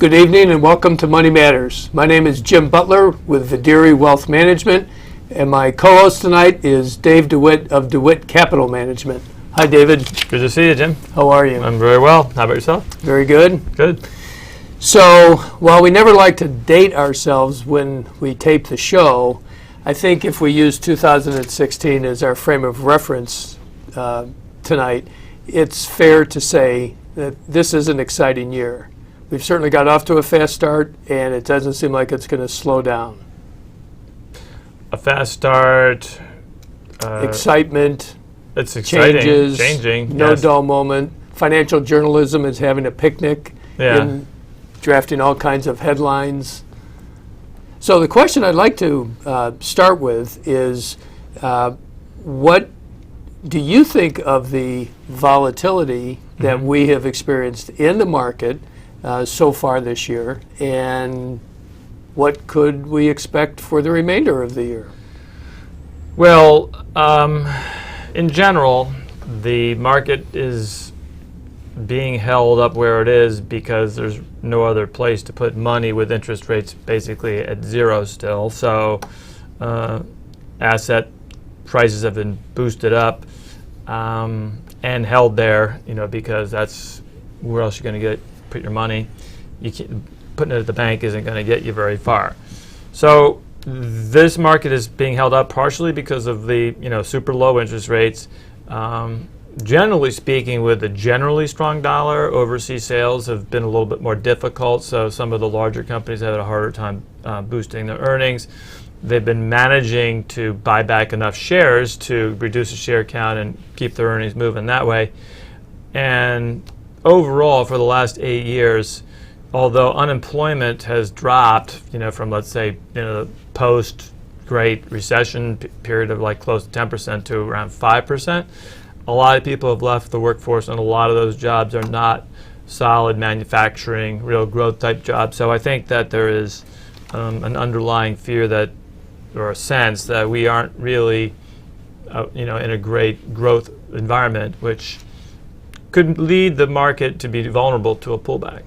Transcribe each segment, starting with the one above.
Good evening and welcome to Money Matters. My name is Jim Butler with Videre Wealth Management, and my co-host tonight is Dave DeWitt of Witt Capital Management. Hi, David. Good to see you, Jim. How are you? I'm very well. How about yourself? Very good. Good. So, while we never like to date ourselves when we tape the show, I think if we use 2016 as our frame of reference tonight, it's fair to say that this is an exciting year. We've certainly got off to a fast start, and it doesn't seem like it's going to slow down. A fast start. Excitement. It's exciting. Changes. Changing. No yes. dull moment. Financial journalism is having a picnic in drafting all kinds of headlines. So the question I'd like to start with is, what do you think of the volatility that we have experienced in the market so far this year, and what could we expect for the remainder of the year? Well, in general, the market is being held up where it is because there's no other place to put money with interest rates basically at zero still. So asset prices have been boosted up and held there, because that's where else you're going to put your money. Putting it at the bank isn't going to get you very far. So this market is being held up partially because of the super low interest rates. Generally speaking, with a generally strong dollar, overseas sales have been a little bit more difficult. So some of the larger companies have had a harder time boosting their earnings. They've been managing to buy back enough shares to reduce the share count and keep their earnings moving that way. And overall, for the last 8 years, although unemployment has dropped, from let's say, the post-Great Recession period of like close to 10% to around 5%, a lot of people have left the workforce, and a lot of those jobs are not solid manufacturing, real growth type jobs. So I think that there is an underlying fear that, or a sense that we aren't really, in a great growth environment, which could lead the market to be vulnerable to a pullback.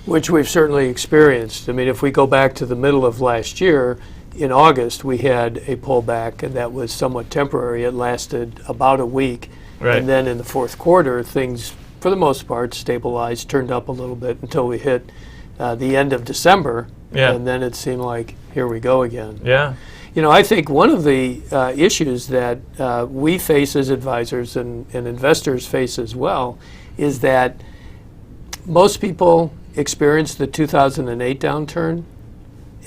Which we've certainly experienced. I mean, if we go back to the middle of last year, in August, we had a pullback, and that was somewhat temporary. It lasted about a week. Right. And then in the fourth quarter, things, for the most part, stabilized, turned up a little bit until we hit the end of December. Yeah. And then it seemed like, here we go again. Yeah. I think one of the issues that we face as advisors and investors face as well is that most people experienced the 2008 downturn,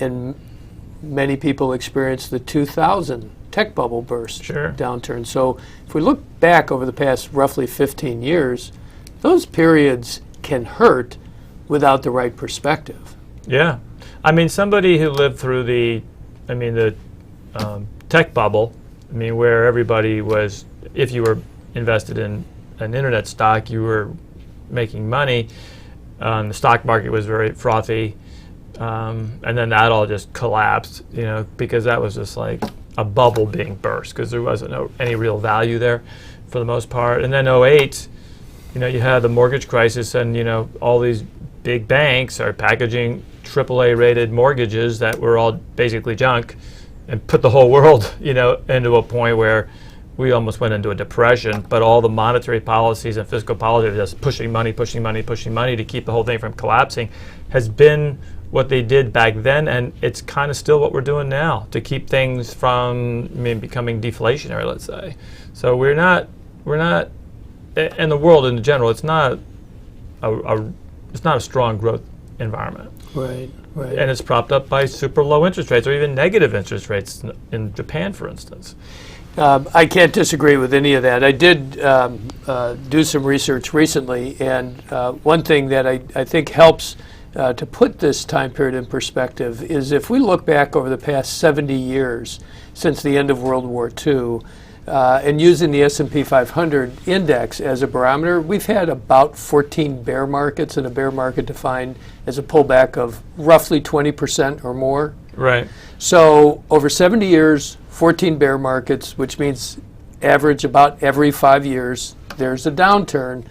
and many people experienced the 2000 tech bubble burst downturn. So if we look back over the past roughly 15 years, those periods can hurt without the right perspective. Yeah. I mean, somebody who lived through the tech bubble, where everybody was, if you were invested in an internet stock, you were making money. The stock market was very frothy, and then that all just collapsed, because that was just like a bubble being burst because there wasn't any real value there for the most part. And then 2008, you had the mortgage crisis, and all these big banks are packaging AAA rated mortgages that were all basically junk, and put the whole world, into a point where we almost went into a depression. But all the monetary policies and fiscal policies, just pushing money to keep the whole thing from collapsing, has been what they did back then, and it's kind of still what we're doing now to keep things from becoming deflationary, let's say. So we're not, in the world in general, it's not a strong growth environment. Right. And it's propped up by super low interest rates, or even negative interest rates in Japan, for instance. I can't disagree with any of that. I did do some research recently, and one thing that I think helps to put this time period in perspective is if we look back over the past 70 years since the end of World War II, and using the S&P 500 index as a barometer, we've had about 14 bear markets, and a bear market defined as a pullback of roughly 20% or more. Right. So over 70 years, 14 bear markets, which means average about every 5 years, there's a downturn,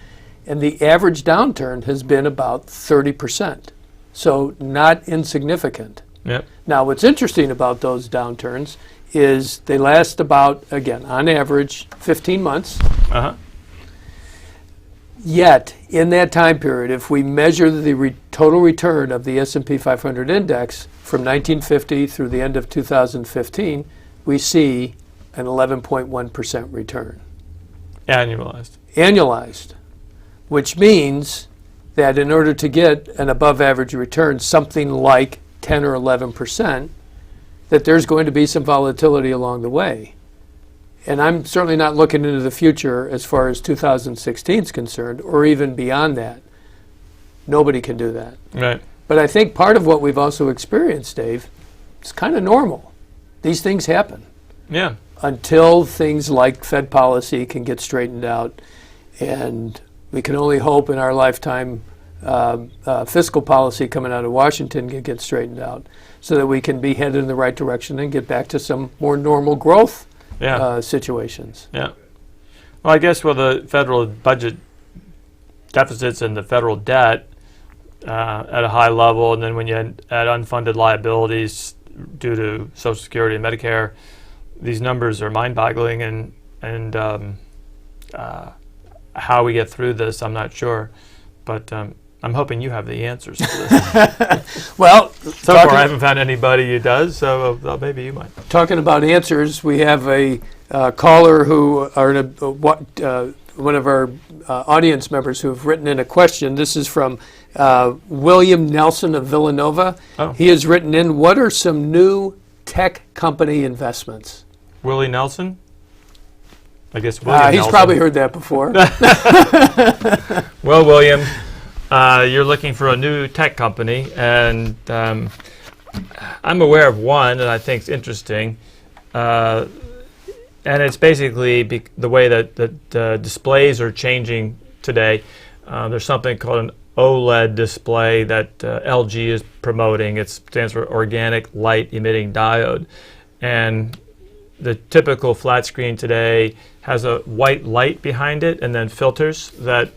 and the average downturn has been about 30%. So not insignificant. Yep. Now, what's interesting about those downturns is they last about, again, on average, 15 months. Uh-huh. Yet, in that time period, if we measure the total return of the S&P 500 index from 1950 through the end of 2015, we see an 11.1% return. Annualized, which means that in order to get an above average return, something like 10 or 11%, that there's going to be some volatility along the way. And I'm certainly not looking into the future as far as 2016 is concerned, or even beyond that. Nobody can do that. Right. But I think part of what we've also experienced, Dave, is kind of normal. These things happen. Yeah. Until things like Fed policy can get straightened out. And we can only hope in our lifetime fiscal policy coming out of Washington can get straightened out so that we can be headed in the right direction and get back to some more normal growth situations. Yeah. Well, I guess with the federal budget deficits and the federal debt at a high level, and then when you add unfunded liabilities due to Social Security and Medicare, these numbers are mind-boggling, and how we get through this, I'm not sure. But I'm hoping you have the answers to this. Well, so far I haven't found anybody who does, so maybe you might. Talking about answers, we have a caller who are one of our audience members who have written in a question. This is from William Nelson of Villanova. Oh. He has written in, what are some new tech company investments? Willie Nelson? I guess William He's Nelson. probably heard that before. Well, William, you're looking for a new tech company, and I'm aware of one that I think is interesting. And it's basically the way that displays are changing today. There's something called an OLED display that LG is promoting. It stands for Organic Light Emitting Diode. And the typical flat screen today has a white light behind it and then filters that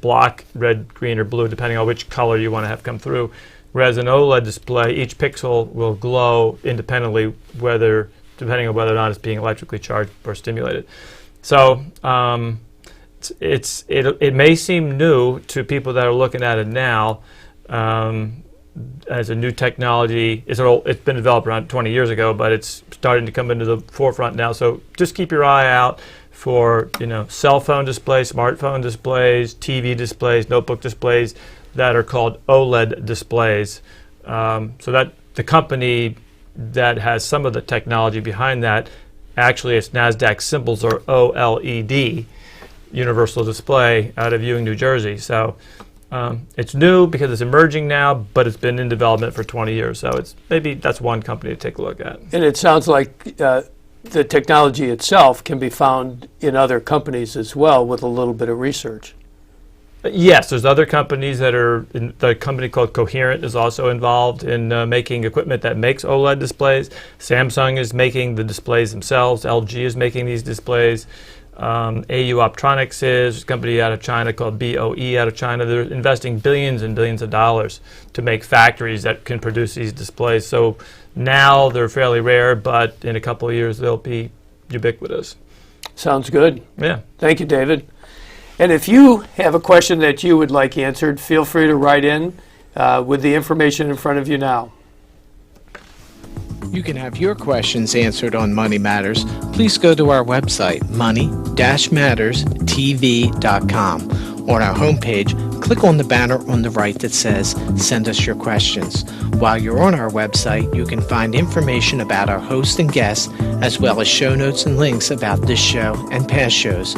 block red, green, or blue, depending on which color you want to have come through. Whereas an OLED display, each pixel will glow independently, depending on whether or not it's being electrically charged or stimulated. So it may seem new to people that are looking at it now as a new technology. It's been developed around 20 years ago, but it's starting to come into the forefront now. So just keep your eye out for cell phone displays, smartphone displays, TV displays, notebook displays that are called OLED displays. So that the company that has some of the technology behind that, actually its NASDAQ symbols are OLED, Universal Display, out of Ewing, New Jersey. So it's new because it's emerging now, but it's been in development for 20 years. So maybe that's one company to take a look at. And it sounds like the technology itself can be found in other companies as well with a little bit of research. Yes, there's other companies that are, the company called Coherent is also involved in making equipment that makes OLED displays. Samsung is making the displays themselves. LG is making these displays. AU Optronics is a company out of China called BOE out of China. They're investing billions and billions of dollars to make factories that can produce these displays. So now they're fairly rare, but in a couple of years they'll be ubiquitous. Sounds good. Yeah. Thank you, David. And if you have a question that you would like answered, feel free to write in with the information in front of you now. You can have your questions answered on Money Matters. Please go to our website, money-matterstv.com. On our homepage, click on the banner on the right that says, Send us your questions. While you're on our website, you can find information about our host and guests, as well as show notes and links about this show and past shows.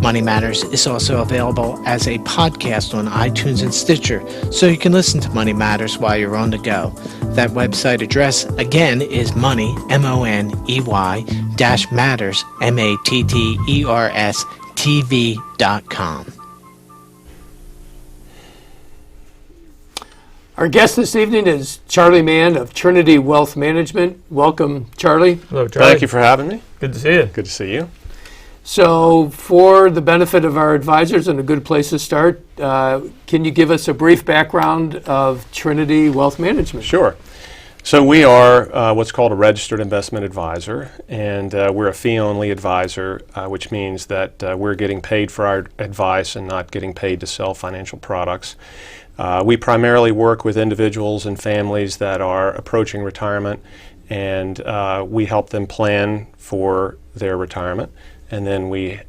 Money Matters is also available as a podcast on iTunes and Stitcher, so you can listen to Money Matters while you're on the go. That website address, again, is money, M-O-N-E-Y, -matters, M-A-T-T-E-R-S, TV.com. Our guest this evening is Charlie Mann of Trinity Wealth Management. Welcome, Charlie. Hello, Charlie. Thank you for having me. Good to see you. Good to see you. So for the benefit of our advisors and a good place to start, can you give us a brief background of Trinity Wealth Management? Sure. So we are what's called a registered investment advisor, and we're a fee-only advisor, which means that we're getting paid for our advice and not getting paid to sell financial products. We primarily work with individuals and families that are approaching retirement, and we help them plan for their retirement, and then we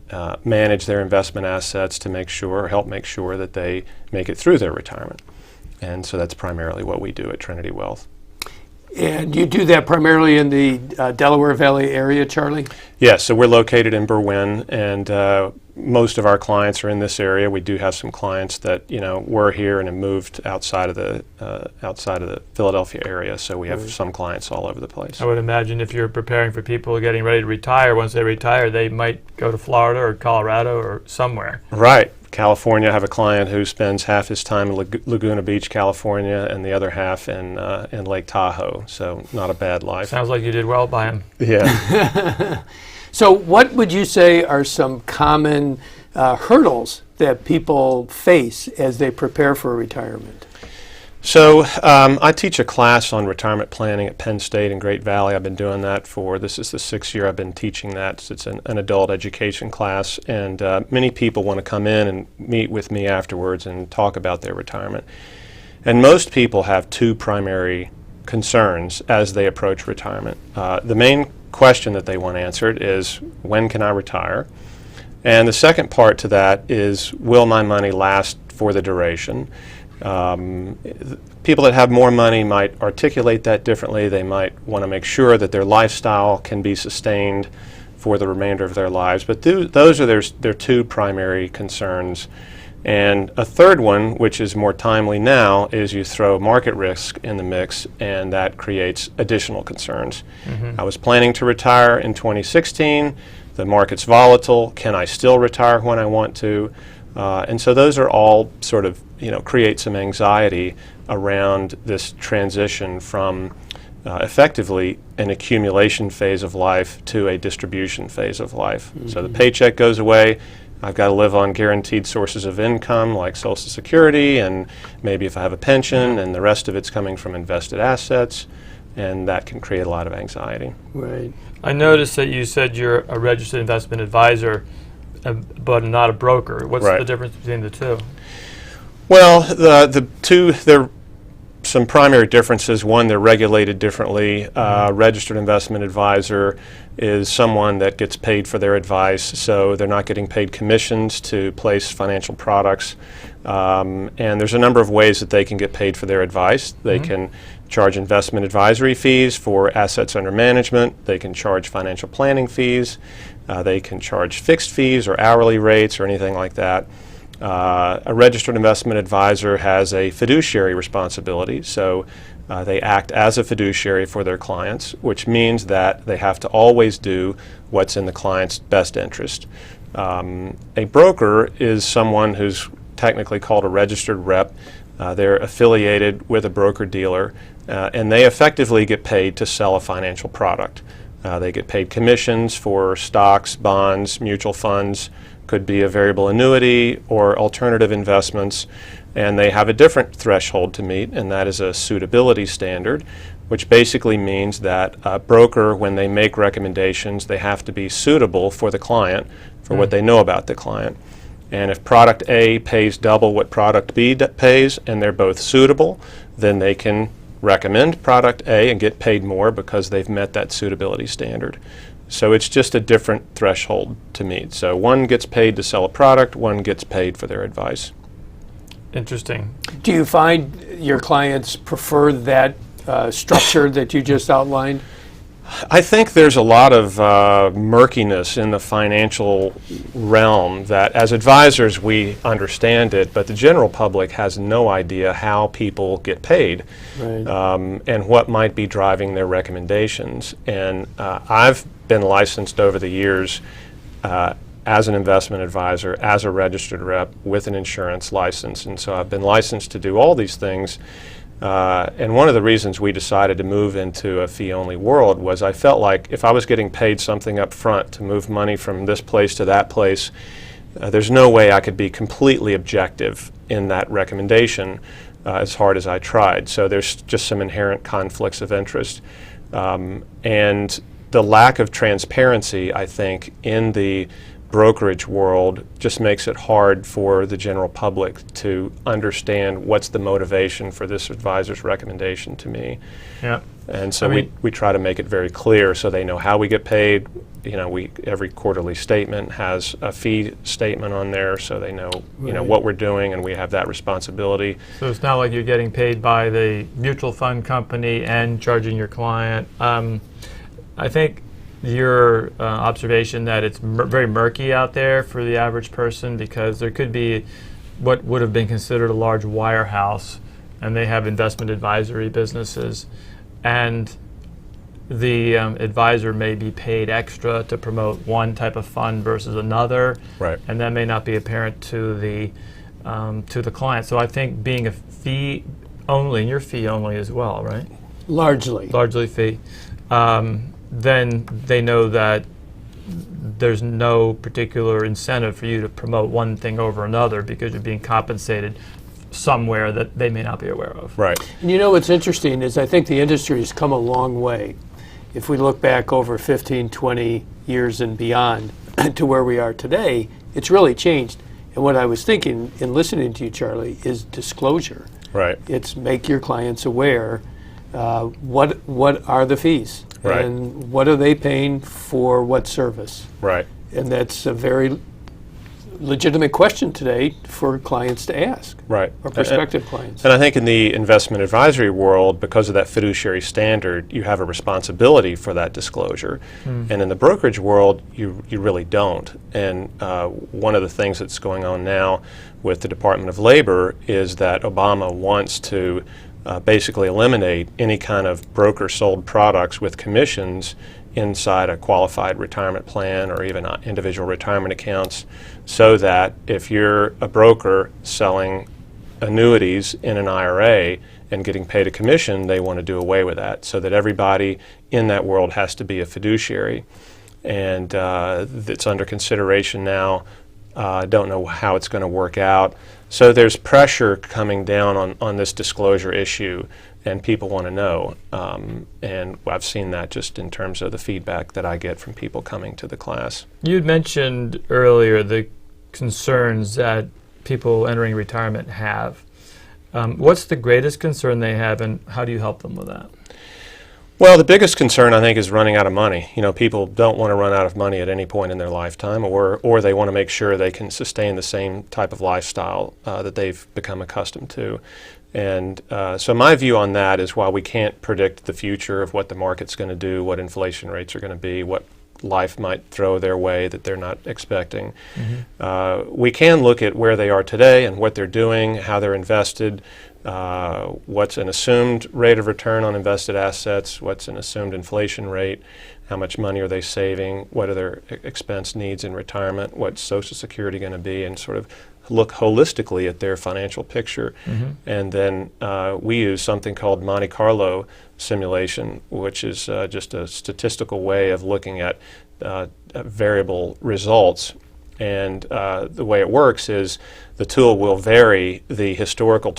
manage their investment assets to help make sure that they make it through their retirement. And so that's primarily what we do at Trinity Wealth. And you do that primarily in the Delaware Valley area, Charlie? Yes, so we're located in Berwyn, and most of our clients are in this area. We do have some clients that were here and have moved outside of the Philadelphia area. So we have some clients all over the place. I would imagine if you're preparing for people getting ready to retire, once they retire, they might go to Florida or Colorado or somewhere. Right. California, I have a client who spends half his time in Laguna Beach, California, and the other half in Lake Tahoe. So not a bad life. Sounds like you did well by him. Yeah. So what would you say are some common hurdles that people face as they prepare for retirement? So I teach a class on retirement planning at Penn State in Great Valley. I've been doing that this is the 6th year I've been teaching that. So it's an adult education class, and many people want to come in and meet with me afterwards and talk about their retirement. And most people have two primary concerns as they approach retirement. The main question that they want answered is, when can I retire? And the second part to that is, will my money last for the duration? People that have more money might articulate that differently. They might want to make sure that their lifestyle can be sustained for the remainder of their lives. But those are their two primary concerns. And a third one, which is more timely now, is you throw market risk in the mix, and that creates additional concerns. Mm-hmm. I was planning to retire in 2016. The market's volatile. Can I still retire when I want to? And so those are all sort of, create some anxiety around this transition from effectively an accumulation phase of life to a distribution phase of life. Mm-hmm. So the paycheck goes away. I've got to live on guaranteed sources of income like Social Security, and maybe if I have a pension, and the rest of it's coming from invested assets, and that can create a lot of anxiety. Right. I noticed that you said you're a registered investment advisor, but not a broker. What's Right. the difference between the two? Well, the two, there are some primary differences. One, they're regulated differently. Registered investment advisor is someone that gets paid for their advice, so they're not getting paid commissions to place financial products. And there's a number of ways that they can get paid for their advice. They can charge investment advisory fees for assets under management. They can charge financial planning fees. They can charge fixed fees or hourly rates or anything like that. A registered investment advisor has a fiduciary responsibility, so they act as a fiduciary for their clients, which means that they have to always do what's in the client's best interest. A broker is someone who's technically called a registered rep. They're affiliated with a broker-dealer, and they effectively get paid to sell a financial product. They get paid commissions for stocks, bonds, mutual funds, could be a variable annuity or alternative investments, and they have a different threshold to meet, and that is a suitability standard, which basically means that a broker, when they make recommendations, they have to be suitable for the client, for what they know about the client. And if product A pays double what product B pays, and they're both suitable, then they can recommend product A and get paid more because they've met that suitability standard. So it's just a different threshold to meet. So one gets paid to sell a product, one gets paid for their advice. Interesting. Do you find your clients prefer that structure that you just outlined? I think there's a lot of murkiness in the financial realm that as advisors we understand it, but the general public has no idea how people get paid. Right. And what might be driving their recommendations. And I've been licensed over the years as an investment advisor, as a registered rep with an insurance license. And so I've been licensed to do all these things. And one of the reasons we decided to move into a fee-only world was I felt like if I was getting paid something up front to move money from this place to that place, there's no way I could be completely objective in that recommendation as hard as I tried. So there's just some inherent conflicts of interest. And the lack of transparency, I think, in the brokerage world just makes it hard for the general public to understand what's the motivation for this advisor's recommendation to me. Yeah. And so we try to make it very clear so they know how we get paid. You know, every quarterly statement has a fee statement on there so they know, you know, what we're doing, and we have that responsibility. So it's not like you're getting paid by the mutual fund company and charging your client. I think your observation that it's very murky out there for the average person, because there could be what would have been considered a large wirehouse, and they have investment advisory businesses, and the advisor may be paid extra to promote one type of fund versus another, Right. and that may not be apparent to the client. So I think being a fee only, and you're fee only as well, right? Largely Fee. Then they know that there's no particular incentive for you to promote one thing over another because you're being compensated somewhere that they may not be aware of. Right. And you know what's interesting is I think the industry has come a long way. If we look back over 15, 20 years and beyond to where we are today, it's really changed. And what I was thinking in listening to you, Charlie, is disclosure. Right. It's make your clients aware what are the fees, Right. and what are they paying for what service. Right. And that's a very legitimate question today for clients to ask, Right. or prospective clients. And I think in the investment advisory world, because of that fiduciary standard, you have a responsibility for that disclosure. And in the brokerage world, you really don't. And one of the things that's going on now with the Department of Labor is that Obama wants to basically eliminate any kind of broker-sold products with commissions inside a qualified retirement plan or even individual retirement accounts, so that if you're a broker selling annuities in an IRA and getting paid a commission, they want to do away with that, so that everybody in that world has to be a fiduciary. And it's under consideration now. I don't know how it's going to work out. So there's pressure coming down on this disclosure issue, and people want to know. And I've seen that just in terms of the feedback that I get from people coming to the class. You'd mentioned earlier the concerns that people entering retirement have. What's the greatest concern they have, and how do you help them with that? Well, the biggest concern, I think, is running out of money. You know, people don't want to run out of money at any point in their lifetime, or they want to make sure they can sustain the same type of lifestyle that they've become accustomed to. And so my view on that is, while we can't predict the future of what the market's going to do, what inflation rates are going to be, what life might throw their way that they're not expecting, we can look at where they are today and what they're doing, how they're invested, what's an assumed rate of return on invested assets, what's an assumed inflation rate, how much money are they saving, what are their expense needs in retirement, what's Social Security going to be, and sort of look holistically at their financial picture. And then we use something called Monte Carlo simulation, which is just a statistical way of looking at variable results. And the way it works is the tool will vary the historical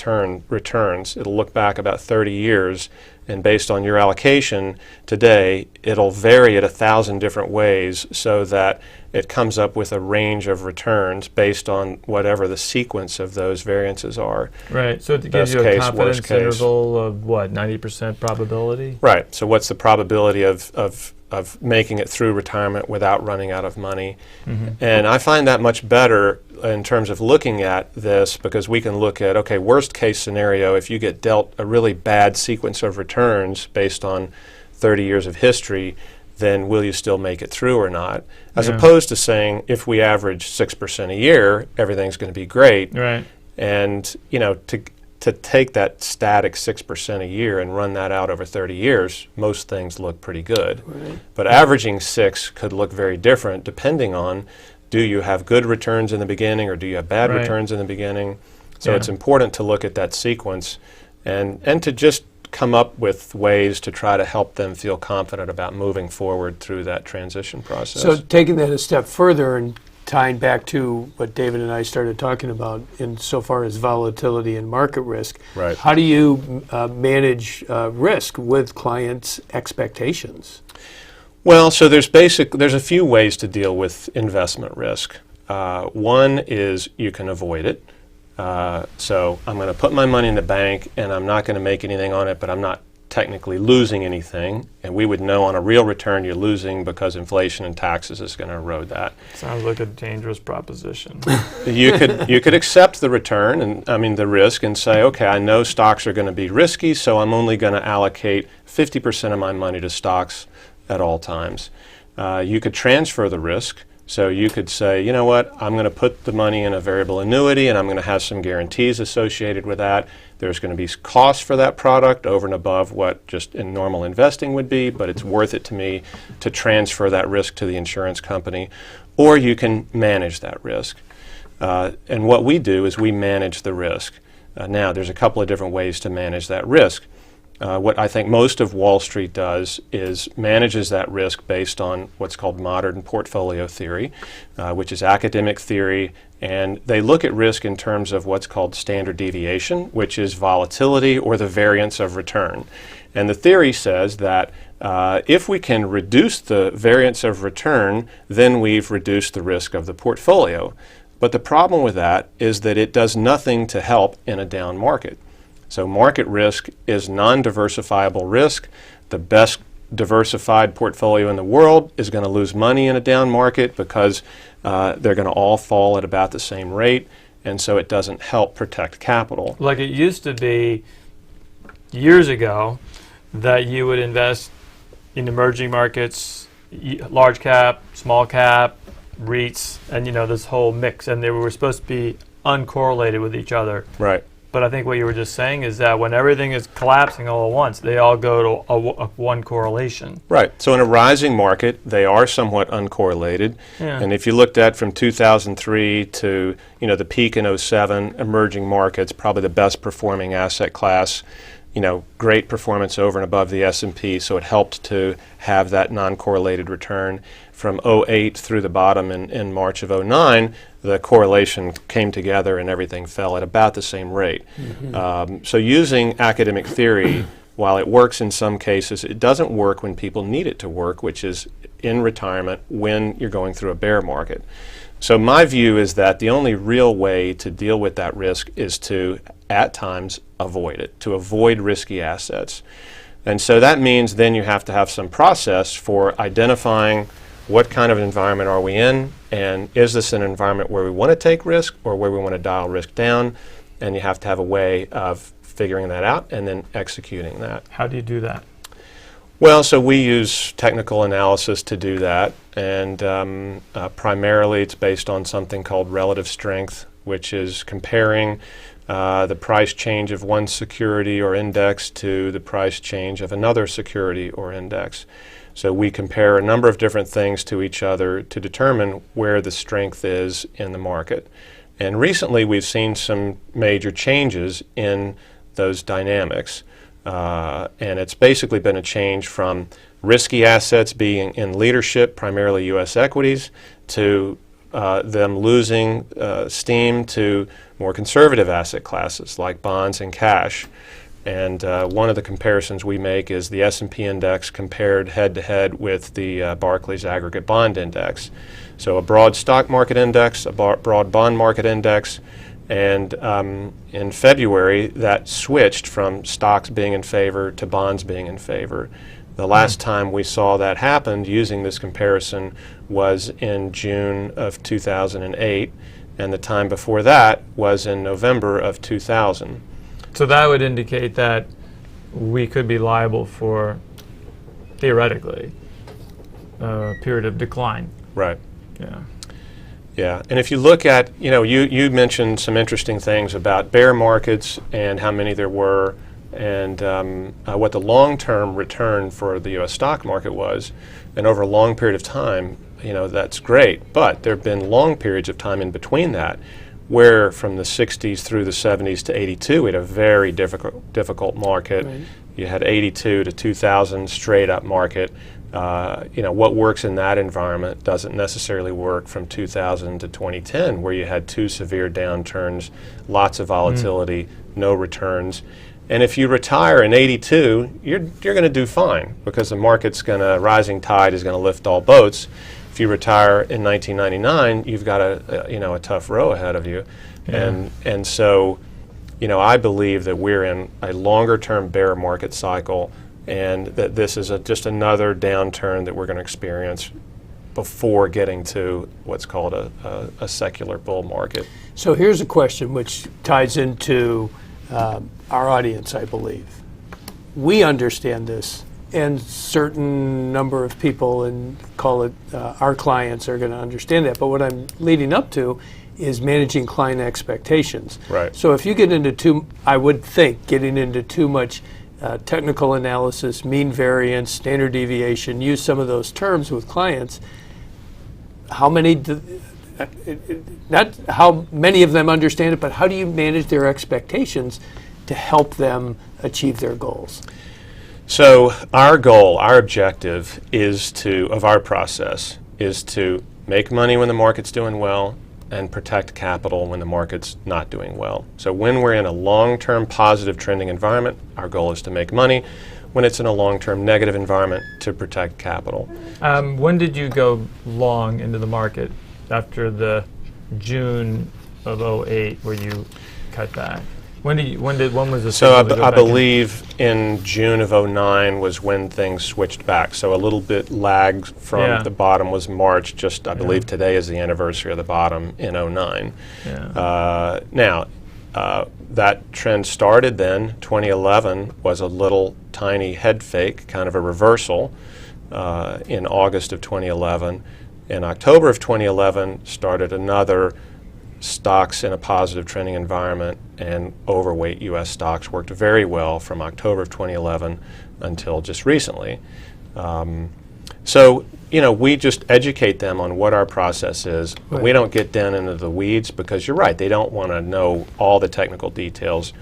returns. It'll look back about 30 years, and based on your allocation today, it'll vary it 1,000 different ways so that it comes up with a range of returns based on whatever the sequence of those variances are. Right, so it gives Best you a case, confidence worst case. interval of what, 90% probability? Right, so what's the probability of making it through retirement without running out of money? And I find that much better in terms of looking at this, because we can look at, okay, worst case scenario, if you get dealt a really bad sequence of returns based on 30 years of history, then will you still make it through or not? As opposed to saying, if we average 6% a year, everything's going to be great. Right. And, you know, to take that static 6% a year and run that out over 30 years, most things look pretty good. Right. But averaging 6 could look very different depending on, do you have good returns in the beginning or do you have bad Right. returns in the beginning? So Yeah. it's important to look at that sequence and to just come up with ways to try to help them feel confident about moving forward through that transition process. So taking that a step further and tying back to what David and I started talking about insofar as volatility and market risk, Right. how do you manage risk with clients' expectations? Well, so there's a few ways to deal with investment risk. One is you can avoid it. So I'm going to put my money in the bank and I'm not going to make anything on it, but I'm not technically losing anything. And we would know on a real return you're losing because inflation and taxes is going to erode that. Sounds like a dangerous proposition. You could accept the return and the risk and say, okay, I know stocks are going to be risky, so I'm only going to allocate 50% of my money to stocks at all times. You could transfer the risk. So you could say, you know what, I'm going to put the money in a variable annuity and I'm going to have some guarantees associated with that. There's going to be costs for that product over and above what just in normal investing would be, but it's worth it to me to transfer that risk to the insurance company. Or you can manage that risk. And what we do is we manage the risk. Now, there's a couple of different ways to manage that risk. What I think most of Wall Street does is manages that risk based on what's called modern portfolio theory, which is academic theory, and they look at risk in terms of what's called standard deviation, which is volatility or the variance of return. And the theory says that if we can reduce the variance of return, then we've reduced the risk of the portfolio. But the problem with that is that it does nothing to help in a down market. So market risk is non-diversifiable risk. The best diversified portfolio in the world is going to lose money in a down market because they're going to all fall at about the same rate, and so it doesn't help protect capital. Like it used to be years ago that you would invest in emerging markets, large cap, small cap, REITs, and this whole mix, and they were supposed to be uncorrelated with each other. Right. But I think what you were just saying is that when everything is collapsing all at once, they all go to a one correlation. Right. So in a rising market, they are somewhat uncorrelated. Yeah. And if you looked at from 2003 to the peak in '07, emerging markets, probably the best performing asset class. Great performance over and above the S&P, so it helped to have that non-correlated return. From '08 through the bottom in March of '09, the correlation came together and everything fell at about the same rate. Mm-hmm. So using academic theory, while it works in some cases, it doesn't work when people need it to work, which is in retirement when you're going through a bear market. So my view is that the only real way to deal with that risk is to, at times, avoid it, to avoid risky assets. And so that means then you have to have some process for identifying what kind of environment are we in, and is this an environment where we want to take risk or where we want to dial risk down, and you have to have a way of figuring that out and then executing that. How do you do that? Well, so we use technical analysis to do that, and primarily it's based on something called relative strength, which is comparing the price change of one security or index to the price change of another security or index. So we compare a number of different things to each other to determine where the strength is in the market. And recently we've seen some major changes in those dynamics. And it's basically been a change from risky assets being in leadership, primarily U.S. equities, to them losing steam to more conservative asset classes like bonds and cash. And one of the comparisons we make is the S&P index compared head-to-head with the Barclays Aggregate Bond Index. So a broad stock market index, a broad bond market index, and in February that switched from stocks being in favor to bonds being in favor. The last time we saw that happen using this comparison was in June of 2008, and the time before that was in November of 2000. So that would indicate that we could be liable for, theoretically, a period of decline. Right. Yeah. Yeah, and if you look at, you mentioned some interesting things about bear markets and how many there were, and what the long-term return for the U.S. stock market was, and over a long period of time, that's great. But there have been long periods of time in between that where from the 60s through the 70s to 82, we had a very difficult market. Right. You had 82 to 2000 straight up market. What works in that environment doesn't necessarily work from 2000 to 2010, where you had two severe downturns, lots of volatility, no returns. And if you retire in 82, you're going to do fine, because the market's rising tide is going to lift all boats. If you retire in 1999, you've got a tough row ahead of you. Yeah. And so, I believe that we're in a longer term bear market cycle, and that this is just another downturn that we're going to experience before getting to what's called a secular bull market. So here's a question which ties into our audience, I believe. We understand this, and certain number of people, and call it our clients, are going to understand that. But what I'm leading up to is managing client expectations. Right. So if you get into I would think getting into too much technical analysis, mean variance, standard deviation, use some of those terms with clients, not how many of them understand it, but how do you manage their expectations to help them achieve their goals? So our goal, our objective of our process is to make money when the market's doing well and protect capital when the market's not doing well. So when we're in a long-term positive trending environment, our goal is to make money. When it's in a long-term negative environment, to protect capital. When did you go long into the market? After the June of 08, where you cut back? When was the So signal to go I back in? believe in June of 09 was when things switched back. So a little bit lagged from the bottom was March. Just I believe today is the anniversary of the bottom in 09. Yeah. Now, that trend started then. 2011 was a little tiny head fake, kind of a reversal in August of 2011. In October of 2011 started another stocks in a positive trending environment, and overweight U.S. stocks worked very well from October of 2011 until just recently. So, we just educate them on what our process is. Right. We don't get down into the weeds, because you're right, they don't want to know all the technical details.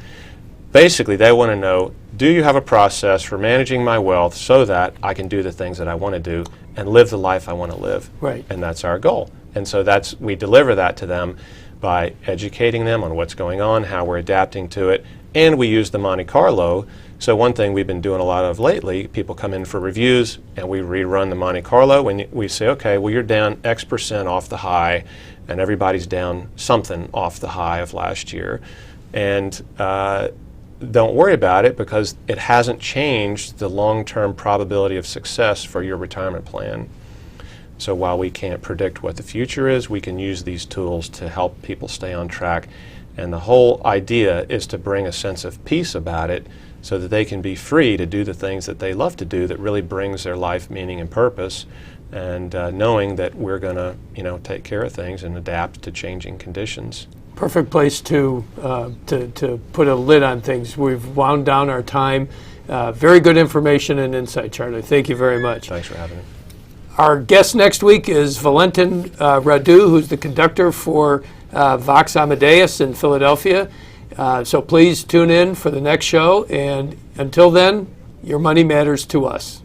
Basically, they want to know, do you have a process for managing my wealth so that I can do the things that I want to do and live the life I want to live? Right. And that's our goal. And so we deliver that to them by educating them on what's going on, how we're adapting to it, and we use the Monte Carlo. So one thing we've been doing a lot of lately, people come in for reviews and we rerun the Monte Carlo, and we say, okay, well, you're down X% off the high, and everybody's down something off the high of last year. And don't worry about it, because it hasn't changed the long-term probability of success for your retirement plan. So while we can't predict what the future is, we can use these tools to help people stay on track. And the whole idea is to bring a sense of peace about it, so that they can be free to do the things that they love to do that really brings their life meaning and purpose, and knowing that we're going to take care of things and adapt to changing conditions. Perfect place to put a lid on things. We've wound down our time. Very good information and insight, Charlie. Thank you very much. Thanks for having me. Our guest next week is Valentin Radu, who's the conductor for Vox Amadeus in Philadelphia. So please tune in for the next show. And until then, your money matters to us.